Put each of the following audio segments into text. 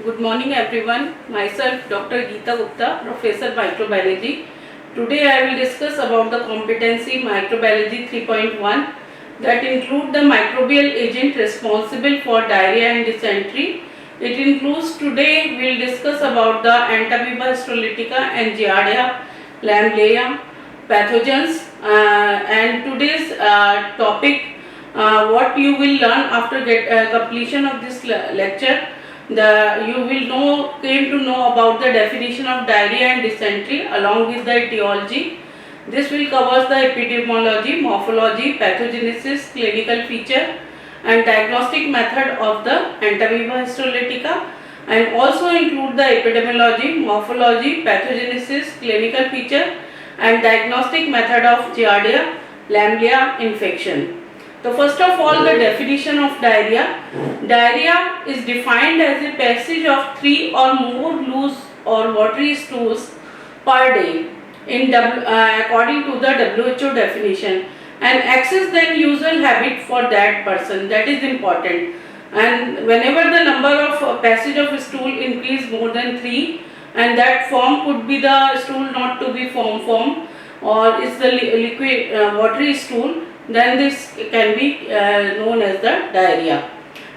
Good morning everyone. Myself Dr. Geeta Gupta, Professor Microbiology. Today I will discuss about the competency Microbiology 3.1 that include the microbial agent responsible for diarrhea and dysentery. It includes today we will discuss about the Entamoeba histolytica and Giardia lamblia pathogens and today's topic what you will learn after completion of this lecture. You will came to know about the definition of diarrhea and dysentery along with the etiology. This will cover the epidemiology, morphology, pathogenesis, clinical feature and diagnostic method of the Entamoeba histolytica and also include the epidemiology, morphology, pathogenesis, clinical feature and diagnostic method of Giardia lamblia infection. So first of all, the definition of diarrhea. Diarrhea is defined as a passage of 3 or more loose or watery stools per day according to the WHO definition and access the usual habit for that person. That is important. And whenever the number of passage of stool increase more than 3 and that form could be the stool not to be form or is the liquid watery stool, then this can be known as the diarrhea.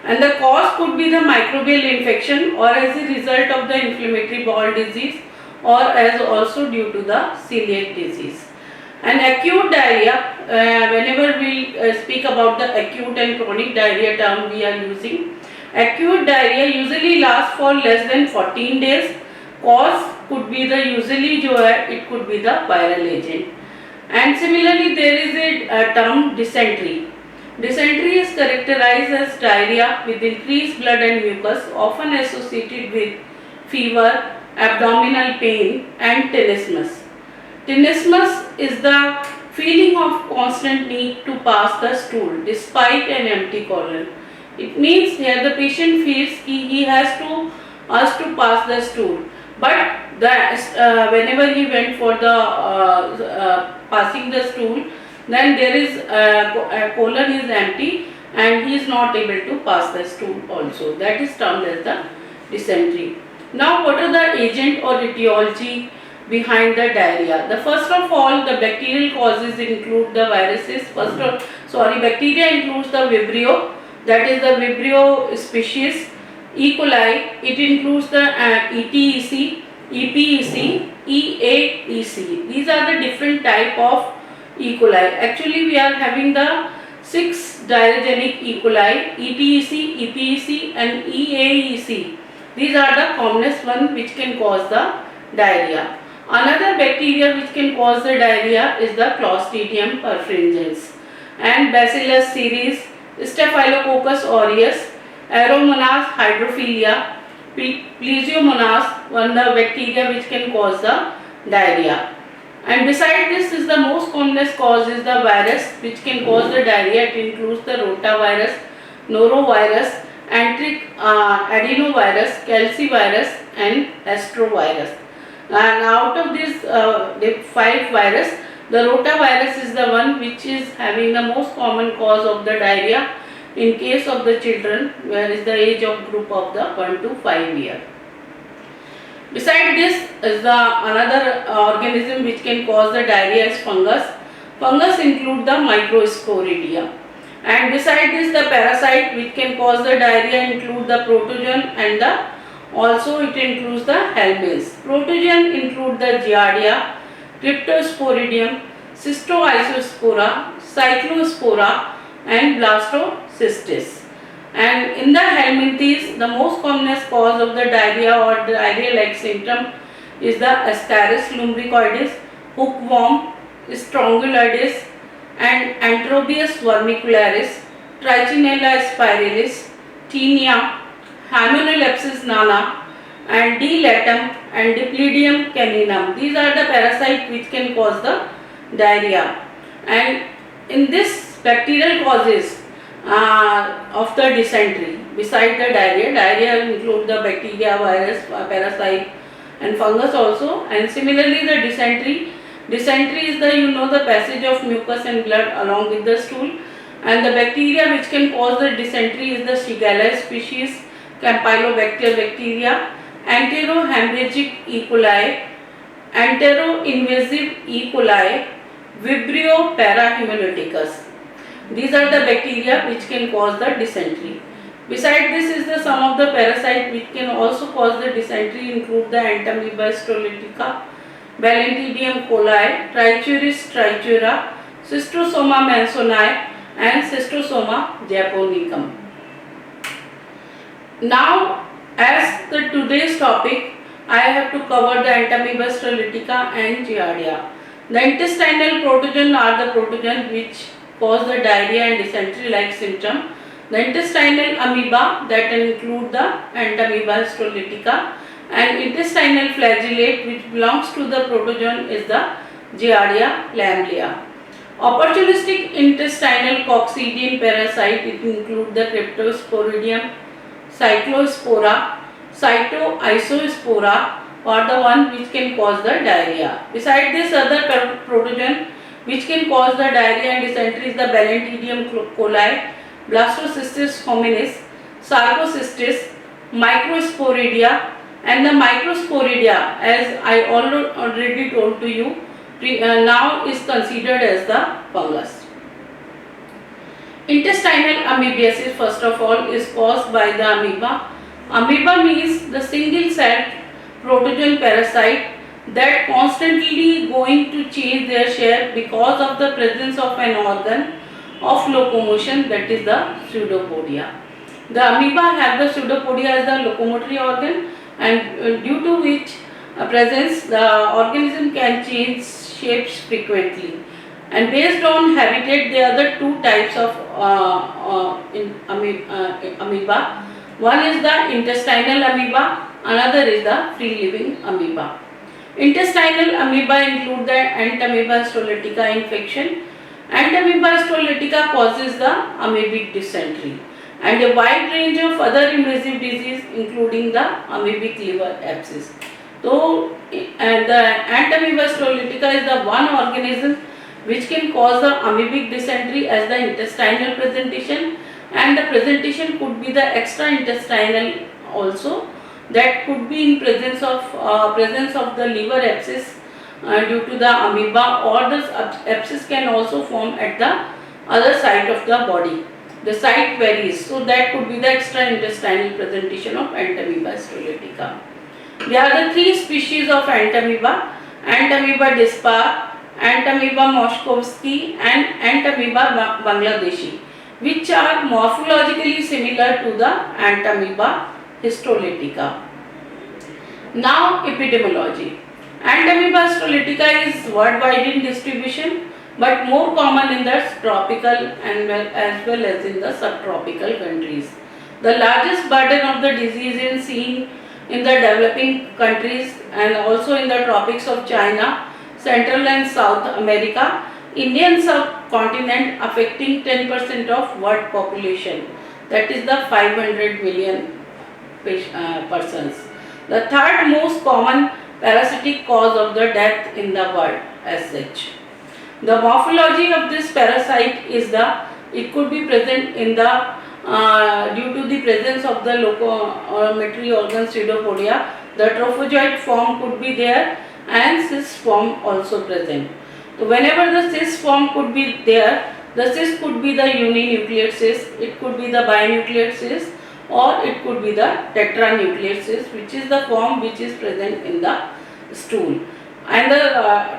And the cause could be the microbial infection or as a result of the inflammatory bowel disease or as also due to the celiac disease. And acute diarrhea, whenever we speak about the acute and chronic diarrhea term we are using, acute diarrhea usually lasts for less than 14 days. Cause could be the it could be the viral agent. And similarly there is a term dysentery. Dysentery is characterized as diarrhea with increased blood and mucus often associated with fever, abdominal pain and tenesmus. Tenesmus is the feeling of constant need to pass the stool despite an empty colon. It means here the patient feels he has to ask to pass the stool, but whenever he went for the passing the stool, then there is colon is empty and he is not able to pass the stool also. That is termed as the dysentery. Now what are the agent or etiology behind the diarrhea? The first of all, the bacterial causes include the viruses. Bacteria includes the Vibrio, that is the Vibrio species. E. coli, it includes the ETEC, EPEC, EAEC. These are the different type of E. coli. Actually we are having the 6 diarrhegenic E. coli, ETEC, EPEC and EAEC. These are the commonest one which can cause the diarrhea. Another bacteria which can cause the diarrhea is the Clostridium perfringens and Bacillus cereus, Staphylococcus aureus, Aeromonas hydrophilia, Plesiomonas, one the bacteria which can cause the diarrhea. And beside this is the most commonest cause is the virus which can cause the diarrhea. It includes the rotavirus, norovirus, enteric adenovirus, calicivirus and astrovirus. And out of these the 5 virus, the rotavirus is the one which is having the most common cause of the diarrhea in case of the children, where is the age of group of the 1 to 5 year. Beside this is the another organism which can cause the diarrhea is fungus. Fungus include the Microsporidia. And beside this the parasite which can cause the diarrhea include the protozoan and also it includes the helminths. Protozoan include the Giardia, Cryptosporidium, Cystoisospora, Cyclospora and Blastocystis. And in the helminths, the most commonest cause of the diarrhea or diarrhea-like symptom is the Ascaris lumbricoides, hookworm, Strongyloides and Antrobius vermicularis, Trichinella spiralis, Tinea, Hymenelepsis nana and D. latum and Diplydium caninum. These are the parasites which can cause the diarrhea. And in this bacterial causes of the dysentery, beside the diarrhea include the bacteria, virus, parasite and fungus also. And similarly the dysentery is the the passage of mucus and blood along with the stool. And the bacteria which can cause the dysentery is the Shigella species, Campylobacter bacteria, Enterohemorrhagic E. coli, Enteroinvasive E. coli, Vibrio parahemolyticus. These are the bacteria which can cause the dysentery. Beside this is the some of the parasites which can also cause the dysentery include the Entamoeba histolytica, Balantidium coli, Trichuris trichura, Cystosoma mansoni and Cystosoma japonicum. Now, as the today's topic, I have to cover the Entamoeba histolytica and Giardia. The intestinal protogen are the protogen which cause the diarrhea and dysentery like symptom. The intestinal amoeba that include the Entamoeba histolytica, and intestinal flagellate which belongs to the protogen is the Giardia lamblia. Opportunistic intestinal coccidian parasite it include the Cryptosporidium, Cyclospora, Cytoisospora are the one which can cause the diarrhea. Beside this other protogen which can cause the diarrhea and dysentery is the Balantidium coli, Blastocystis hominis, Sarcocystis, Microsporidia, and the Microsporidia, as I already told to you, now is considered as the fungus. Intestinal amoebiasis first of all is caused by the amoeba. Amoeba means the single celled protogen parasite that constantly going to change their shape because of the presence of an organ of locomotion, that is the pseudopodia. The amoeba have the pseudopodia as the locomotory organ, and due to which presence the organism can change shapes frequently. And based on habitat there are the two types of amoeba. One is the intestinal amoeba, another is the free living amoeba. Intestinal amoeba include the Entamoeba histolytica infection. Entamoeba histolytica causes the amoebic dysentery and a wide range of other invasive disease including the amoebic liver abscess. So, the Entamoeba histolytica is the one organism which can cause the amoebic dysentery as the intestinal presentation, and the presentation could be the extraintestinal also, that could be in presence of the liver abscess due to the amoeba, or the abscess can also form at the other side of the body. The site varies, so that could be the extraintestinal presentation of Entamoeba histolytica. There are the three species of Entamoeba: Entamoeba dispar, Entamoeba moshkovsky and Entamoeba bangladeshi, which are morphologically similar to the Entamoeba histolytica. Now, epidemiology. Entamoeba histolytica is worldwide in distribution, but more common in the tropical and as well as in the subtropical countries. The largest burden of the disease is seen in the developing countries and also in the tropics of China, Central and South America, Indian subcontinent, affecting 10% of world population, that is the 500 million persons. The third most common parasitic cause of the death in the world as such. The morphology of this parasite is it could be present in the due to the presence of the locomotory organ pseudopodia, the trophozoite form could be there and cyst form also present. So whenever the cyst form could be there, the cyst could be the uninucleate cyst, it could be the binucleate cyst, or it could be the tetranucleate cyst, which is the form which is present in the stool. And the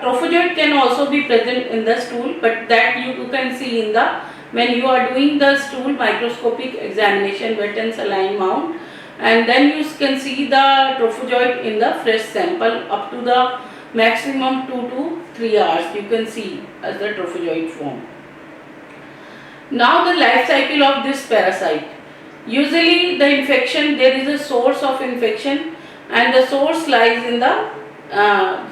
trophozoite can also be present in the stool, but that you can see in the when you are doing the stool microscopic examination, wet and saline mount, and then you can see the trophozoite in the fresh sample up to the maximum 2 to 3 hours. You can see as the trophozoite form. Now the life cycle of this parasite. Usually the infection, there is a source of infection, and the source lies in the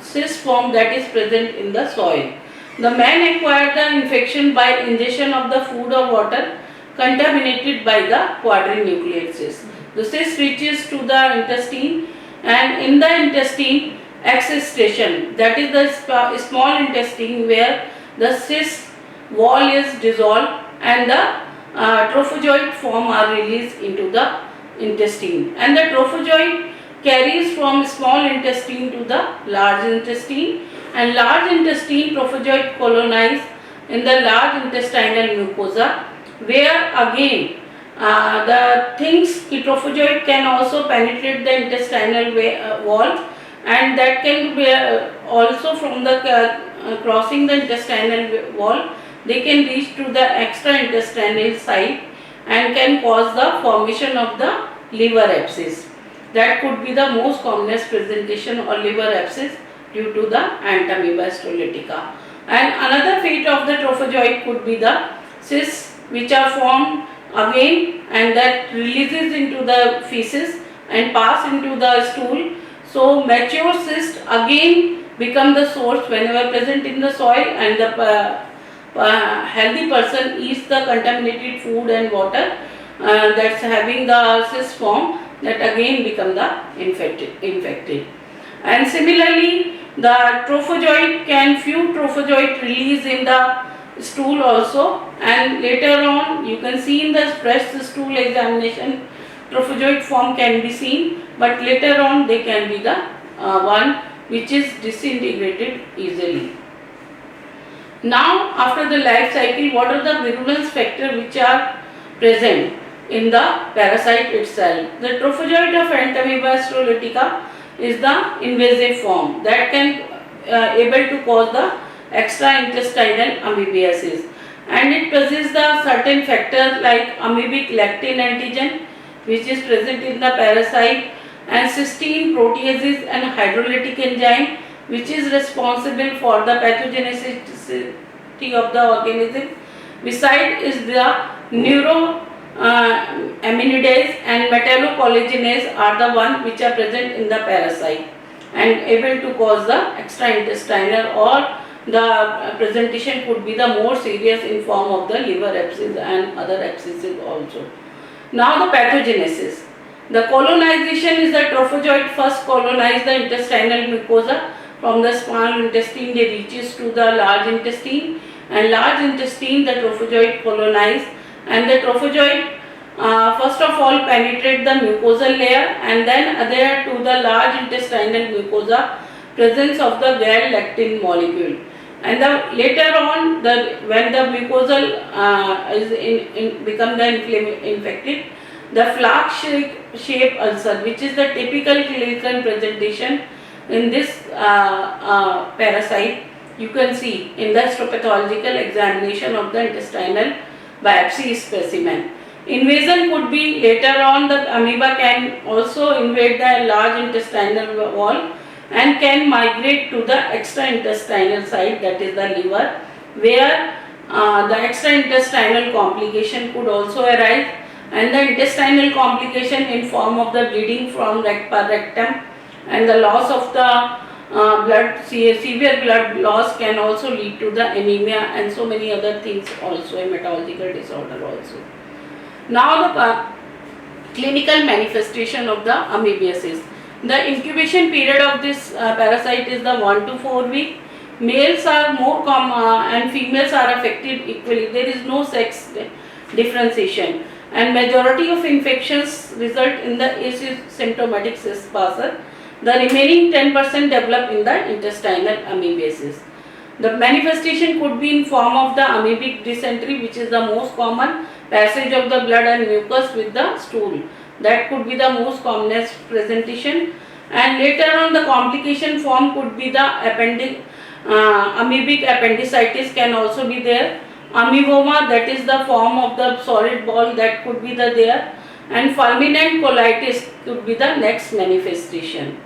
cyst form that is present in the soil. The man acquired the infection by ingestion of the food or water contaminated by the quadrinucleate cyst. The cyst reaches to the intestine, and in the intestine excistation, that is the small intestine where the cyst wall is dissolved and the trophozoite form are released into the intestine, and the trophozoite carries from small intestine to the large intestine, and large intestine trophozoite colonize in the large intestinal mucosa, where again the things trophozoite can also penetrate the intestinal wall, and that can be also from the crossing the intestinal wall, they can reach to the extra intestinal site and can cause the formation of the liver abscess. That could be the most commonest presentation or liver abscess due to the Entamoeba histolytica. And another fate of the trophozoite could be the cysts, which are formed again and that releases into the feces and pass into the stool. So mature cysts again become the source whenever present in the soil, and the healthy person eats the contaminated food and water that's having the cyst form, that again become the infected. And similarly, the trophozoite few trophozoite release in the stool also, and later on you can see in the breast stool examination trophozoite form can be seen, but later on they can be the one which is disintegrated easily. Now, after the life cycle, what are the virulence factors which are present in the parasite itself? The trophozoite of Entamoeba histolytica is the invasive form that can able to cause the extra-intestinal amoebiasis, and it possesses the certain factors like amoebic lectin antigen which is present in the parasite, and cysteine proteases and hydrolytic enzyme which is responsible for the pathogenicity of the organism. Besides is the amylase and metallocollagenase are the one which are present in the parasite and able to cause the extra-intestinal, or the presentation could be the more serious in form of the liver abscess and other abscesses also. Now the pathogenesis. The colonization is the trophozoite first colonize the intestinal mucosa. From the small intestine they reaches to the large intestine, and large intestine the trophozoite colonize, and the trophozoite first of all penetrate the mucosal layer and then adhere to the large intestinal mucosa, presence of the gal-lectin molecule, and later on when the mucosal is become the infected, the flask-shaped ulcer, which is the typical clinical presentation in this parasite, you can see in the histopathological examination of the intestinal biopsy specimen. Invasion could be later on, the amoeba can also invade the large intestinal wall and can migrate to the extra-intestinal site, that is the liver, where the extra-intestinal complication could also arise, and the intestinal complication in form of the bleeding from rectum and the loss of the severe blood loss can also lead to the anemia and so many other things also, hematological disorder also. Now the clinical manifestation of the amoebiasis. The incubation period of this parasite is the 1 to 4 weeks. Males are more common and females are affected equally. There is no sex differentiation, and majority of infections result in the asymptomatic cyst passer. The remaining 10% develop in the intestinal amoebiasis. The manifestation could be in form of the amoebic dysentery, which is the most common, passage of the blood and mucus with the stool. That could be the most commonest presentation, and later on the complication form could be the amoebic appendicitis can also be there. Amoeboma, that is the form of the solid ball, that could be there, and fulminant colitis could be the next manifestation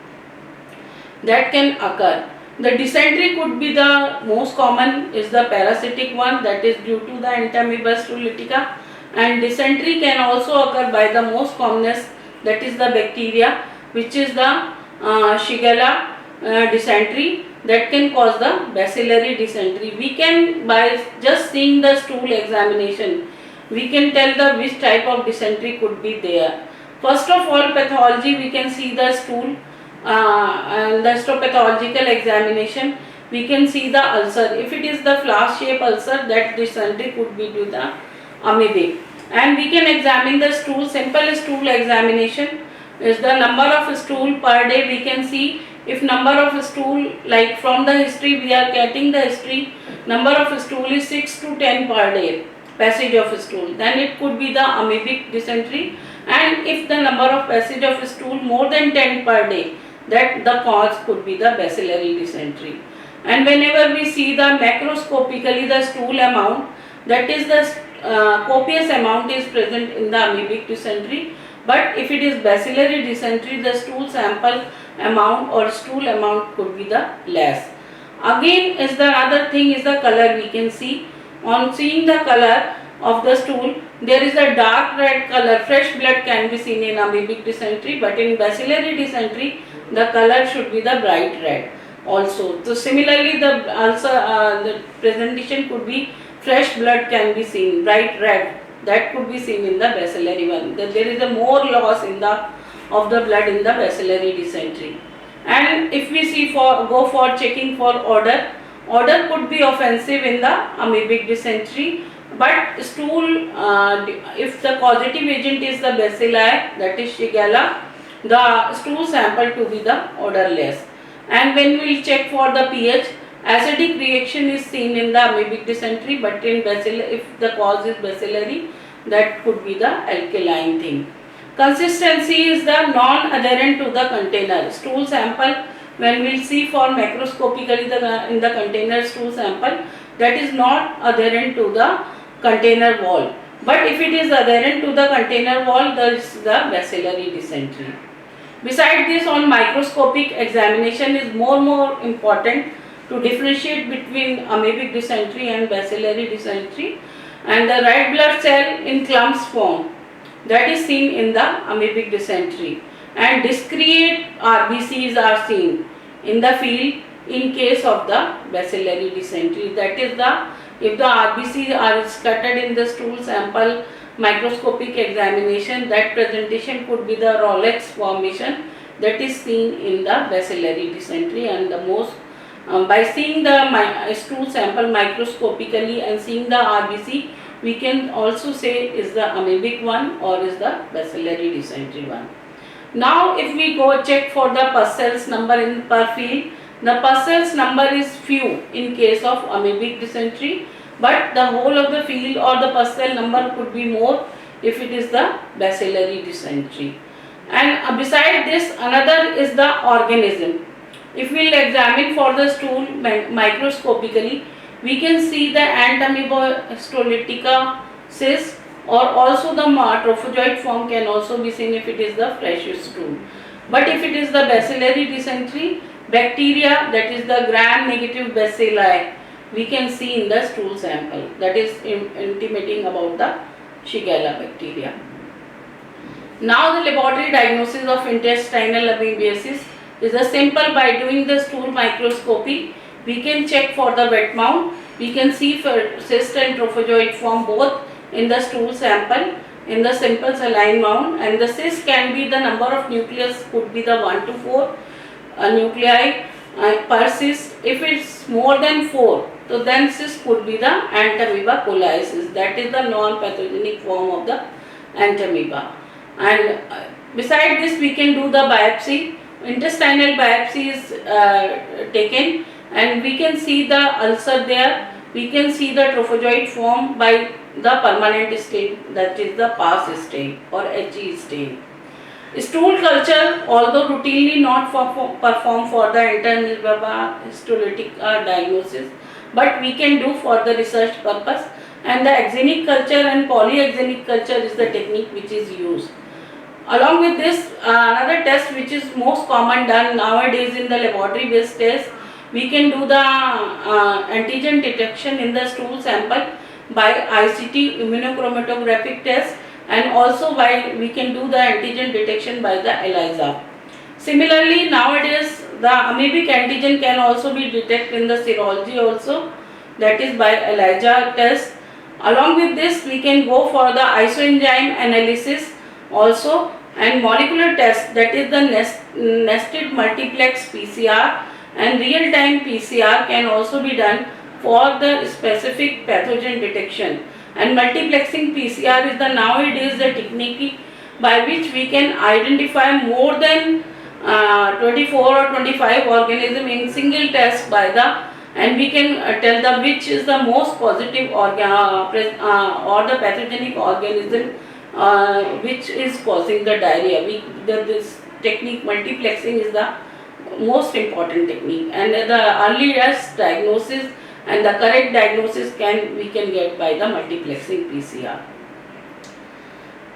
that can occur. The dysentery could be the most common, is the parasitic one, that is due to the Entamoeba histolytica, and dysentery can also occur by the most commonest, that is the bacteria, which is the Shigella dysentery, that can cause the bacillary dysentery. We can, by just seeing the stool examination, we can tell the which type of dysentery could be there. First of all, pathology, we can see the stool and the histopathological examination, we can see the ulcer. If it is the flask-shaped ulcer, that dysentery could be due to the amoebic. And we can examine the stool. Simple stool examination is the number of stool per day. We can see if number of stool, like from the history we are getting the history, number of stool is 6 to 10 per day, passage of stool, then it could be the amoebic dysentery. And if the number of passage of stool more than 10 per day, that the cause could be the bacillary dysentery. And whenever we see the macroscopically the stool amount, that is the copious amount is present in the amoebic dysentery. But if it is bacillary dysentery, the stool sample amount or stool amount could be the less. Again, is the other thing is the color. We can see on seeing the color of the stool, there is a dark red color. Fresh blood can be seen in amoebic dysentery, but in bacillary dysentery, the color should be the bright red also. So similarly, the presentation could be fresh blood can be seen, bright red, that could be seen in the bacillary one. That there is a more loss in the of the blood in the bacillary dysentery. And if we see go for checking for odor, odor could be offensive in the amoebic dysentery, but stool, if the causative agent is the bacilli, that is Shigella, the stool sample to be the odorless. And when we will check for the pH, acidic reaction is seen in the amoebic dysentery, but in bacillary, if the cause is bacillary, that could be the alkaline thing. Consistency is the non-adherent to the container. Stool sample, when we will see for macroscopically in the container stool sample, that is not adherent to the container wall. But if it is adherent to the container wall, that is the bacillary dysentery. Besides this, on microscopic examination is more important to differentiate between amoebic dysentery and bacillary dysentery. And the red blood cell in clumps form, that is seen in the amoebic dysentery, and discrete RBCs are seen in the field in case of the bacillary dysentery. That is if the RBCs are scattered in the stool sample microscopic examination, that presentation could be the Rolex formation that is seen in the bacillary dysentery. And the most by seeing the stool sample microscopically and seeing the RBC, we can also say is the amoebic one or is the bacillary dysentery one. Now if we go check for the pus cells number in per field, the pus cells number is few in case of amoebic dysentery, but the whole of the field or the pus cell number could be more if it is the bacillary dysentery. And beside this, another is the organism. If we will examine for the stool microscopically, we can see the Entamoeba histolytica cyst, or also the trophozoite form can also be seen if it is the fresh stool. But if it is the bacillary dysentery, bacteria, that is the gram-negative bacilli, we can see in the stool sample, that is intimating about the Shigella bacteria. Now the laboratory diagnosis of intestinal amoebiasis is a simple. By doing the stool microscopy, we can check for the wet mount. We can see for cyst and trophozoite form both in the stool sample in the simple saline mount, and the cyst can be the number of nucleus could be the 1 to 4 nuclei per cyst. If it's more than 4, so then cyst could be the Entamoeba coli cyst, that is the non-pathogenic form of the Entamoeba. And beside this, we can do the biopsy. Intestinal biopsy is taken, and we can see the ulcer there. We can see the trophozoite form by the permanent stain, that is the PAS stain or HE stain. Stool culture, although routinely not performed for the Entamoeba histolytica diagnosis, but we can do for the research purpose, and the axenic culture and polyaxenic culture is the technique which is used. Along with this, another test which is most common done nowadays in the laboratory based test, we can do the antigen detection in the stool sample by ICT immunochromatographic test, and also by we can do the antigen detection by the ELISA. Similarly, nowadays the amoebic antigen can also be detected in the serology also, that is by ELISA test. Along with this, we can go for the isoenzyme analysis also, and molecular test, that is the nested multiplex PCR and real time PCR can also be done for the specific pathogen detection. And multiplexing PCR is the nowadays the technique by which we can identify more than 24 or 25 organism in single test by the, and we can tell the which is the most positive organ or the pathogenic organism which is causing the diarrhea. This technique multiplexing is the most important technique, and the earliest diagnosis and the correct diagnosis we can get by the multiplexing PCR.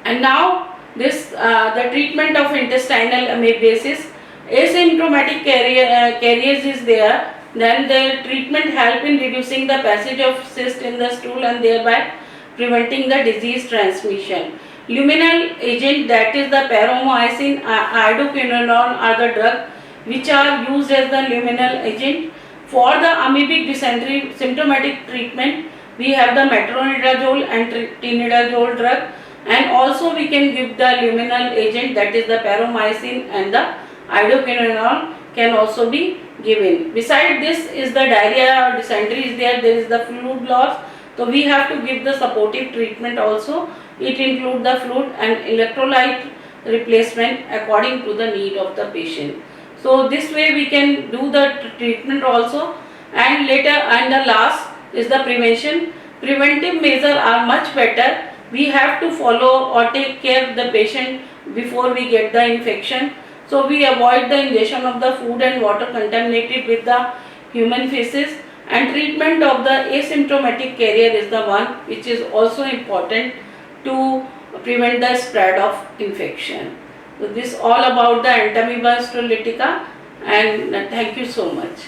And now this the treatment of intestinal amoebiasis. Asymptomatic carriers is there, then the treatment help in reducing the passage of cyst in the stool and thereby preventing the disease transmission. Luminal agent, that is the paromycin, iodoquinone are the drug which are used as the luminal agent. For the amoebic dysentery symptomatic treatment, we have the metronidazole and tinidazole drug, and also we can give the luminal agent, that is the paromycin, and the iodoquinone can also be given. Beside this is the diarrhea or dysentery is there is the fluid loss, so we have to give the supportive treatment also. It includes the fluid and electrolyte replacement according to the need of the patient. So this way we can do the treatment also. And later, and the last is the prevention. Preventive measures are much better. We have to follow or take care of the patient before we get the infection. So we avoid the ingestion of the food and water contaminated with the human feces, and treatment of the asymptomatic carrier is the one which is also important to prevent the spread of infection. So this all about the entamoeba histolytica, and thank you so much.